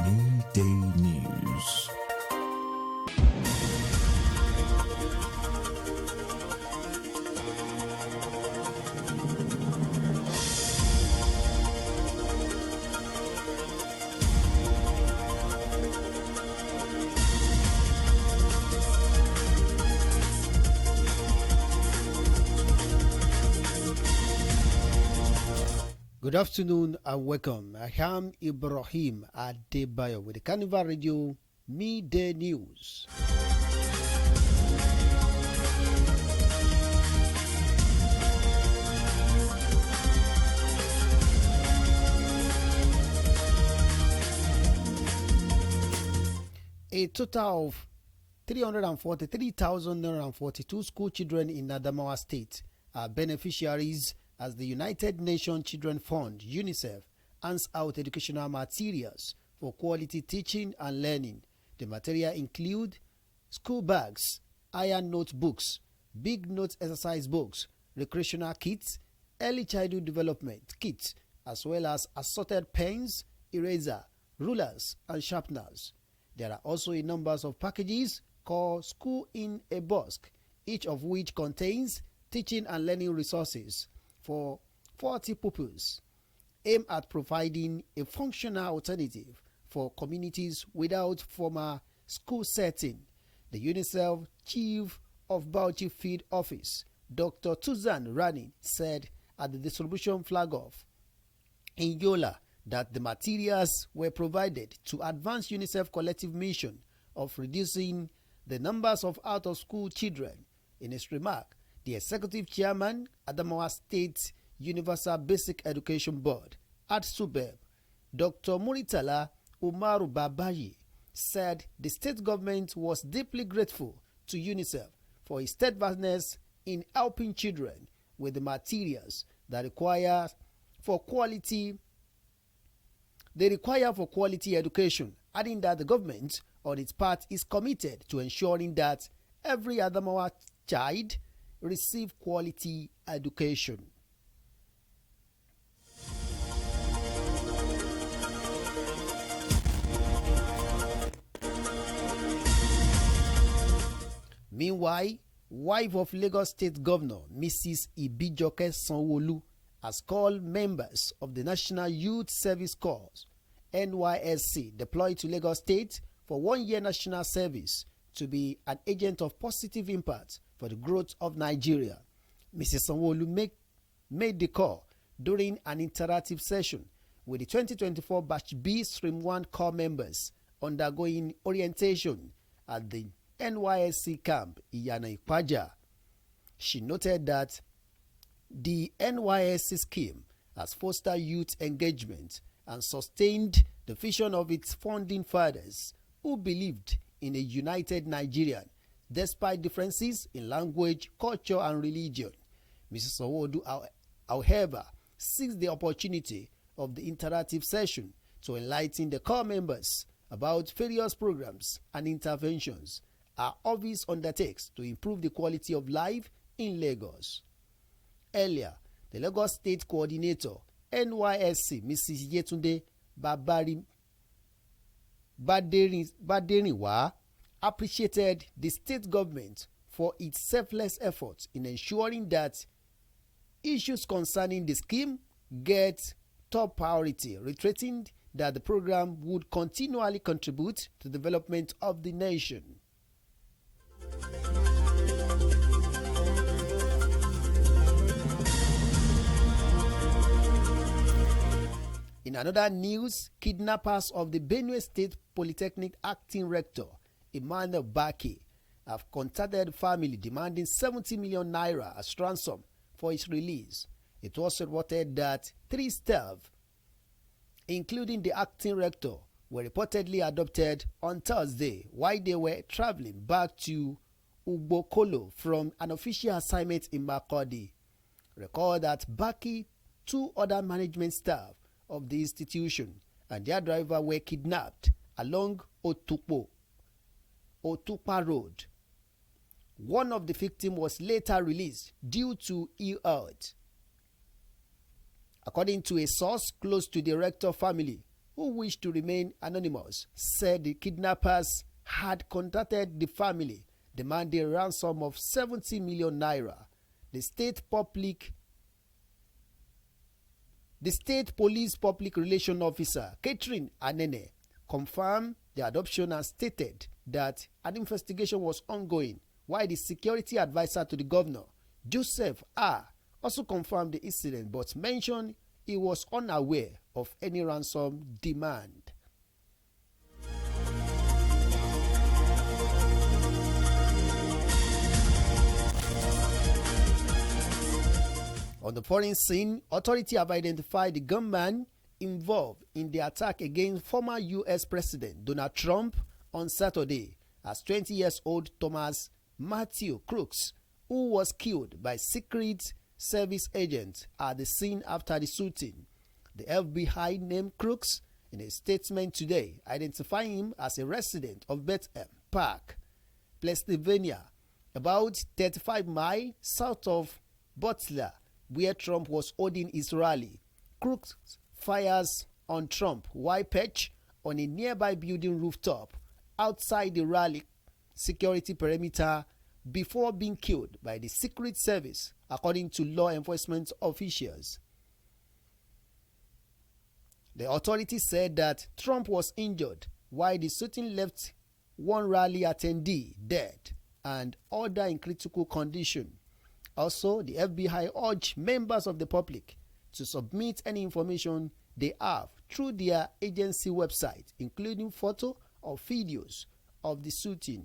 Midday News. Good afternoon and welcome. I am Ibrahim Adebayo with the Carnival Radio Midday News. A total of 343,942 school children in Adamawa State are beneficiaries as the United Nations Children Fund, UNICEF, hands out educational materials for quality teaching and learning. The material include school bags, iron notebooks, big note exercise books, recreational kits, early childhood development kits, as well as assorted pens, eraser, rulers, and sharpeners. There are also a number of packages called School in a Box, each of which contains teaching and learning resources for 40 pupils, aimed at providing a functional alternative for communities without formal school setting. The UNICEF Chief of Bauchi Field Office, Dr. Tuzan Rani, said at the distribution flag-off in Yola that the materials were provided to advance UNICEF collective mission of reducing the numbers of out-of-school children. In his remark, the executive chairman, Adamawa State Universal Basic Education Board, ADSUBEB, Dr. Muritala Umaru Babayi, said the state government was deeply grateful to UNICEF for its steadfastness in helping children with the materials that require for quality education, adding that the government on its part is committed to ensuring that every Adamawa child receive quality education. Meanwhile, wife of Lagos State Governor Mrs. Ibijoke Sanwo-Olu has called members of the National Youth Service Corps (NYSC) deployed to Lagos State for 1 year national service to be an agent of positive impact for the growth of Nigeria. Mrs. Sanwo-Olu made the call during an interactive session with the 2024 Batch B Stream 1 Corps members undergoing orientation at the NYSC camp Iyana Ipaja. She noted that the NYSC scheme has fostered youth engagement and sustained the vision of its founding fathers, who believed in a united Nigeria despite differences in language, culture, and religion. Mrs. Sanwo-Olu, however, seized the opportunity of the interactive session to enlighten the corps members about various programs and interventions our office undertakes to improve the quality of life in Lagos. Earlier, the Lagos State Coordinator, NYSC, Mrs. Yetunde Badeniwa, appreciated the state government for its selfless efforts in ensuring that issues concerning the scheme get top priority, reiterating that the program would continually contribute to the development of the nation. In another news, kidnappers of the Benue State Polytechnic acting rector, Emmanuel Baki, have contacted family demanding 70 million naira as ransom for his release. It was reported that 3 staff, including the acting rector, were reportedly adopted on Thursday while they were traveling back to Ugbokolo from an official assignment in Makurdi. Recall that Baki, 2 other management staff of the institution, and their driver were kidnapped along Otupa Road. One of the victims was later released due to ill health. According to a source close to the rector family, who wished to remain anonymous, said the kidnappers had contacted the family demanding a ransom of 70 million naira. The state police public relations officer, Catherine Anene, confirmed the adoption and stated that an investigation was ongoing, while the security advisor to the governor, Joseph R., also confirmed the incident but mentioned he was unaware of any ransom demand. On the foreign scene, authorities have identified the gunman involved in the attack against former U.S. President Donald Trump on Saturday as 20-year-old Thomas Matthew Crooks, who was killed by Secret Service agents at the scene after the shooting. The FBI named Crooks in a statement today, identifying him as a resident of Bethlehem Park, Pennsylvania, about 35 miles south of Butler, where Trump was holding his rally. Crooks fires on Trump while perched on a nearby building rooftop outside the rally security perimeter before being killed by the Secret Service, according to law enforcement officials. The authorities said that Trump was injured while the shooting left one rally attendee dead and other in critical condition. Also, the FBI urged members of the public to submit any information they have through their agency website, including photos or videos of the shooting.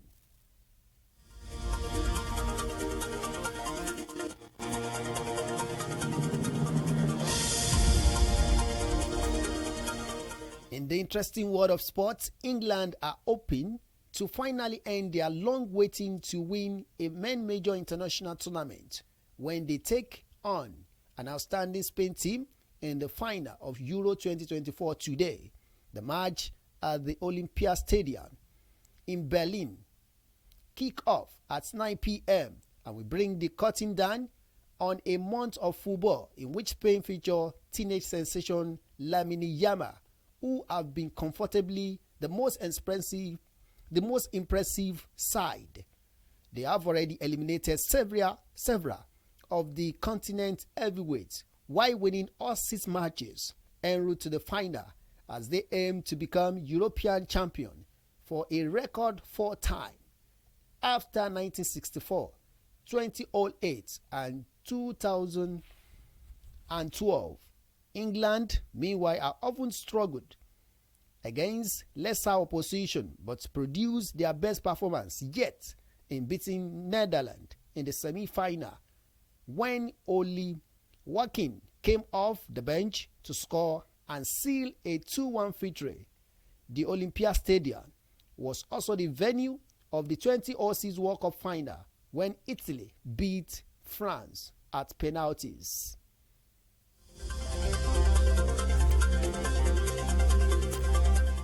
In the interesting world of sports, England are hoping to finally end their long waiting to win a men major international tournament when they take on an outstanding Spain team in the final of Euro 2024 today. The match at the Olympia Stadium in Berlin kick off at 9 p.m. and we bring the curtain down on a month of football in which Spain feature teenage sensation Lamine Yamal, who have been comfortably the most impressive side. They have already eliminated several of the continent heavyweights while winning all 6 matches en route to the final as they aim to become European champion for a record 4 times after 1964, 2008 and 2012. England, meanwhile, have often struggled against lesser opposition but produced their best performance yet in beating Netherlands in the semi-final when Oli Watkins came off the bench to score and seal a 2-1 victory. The Olympia Stadium was also the venue of the 2006 World Cup final when Italy beat France at penalties.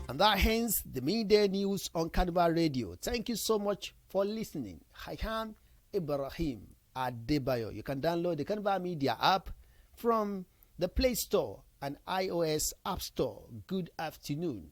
And that ends the midday news on Carnival Radio. Thank you so much for listening. I am Ibrahim Adebayo. You can download the Carnival Media app from the Play Store and iOS App Store. Good afternoon.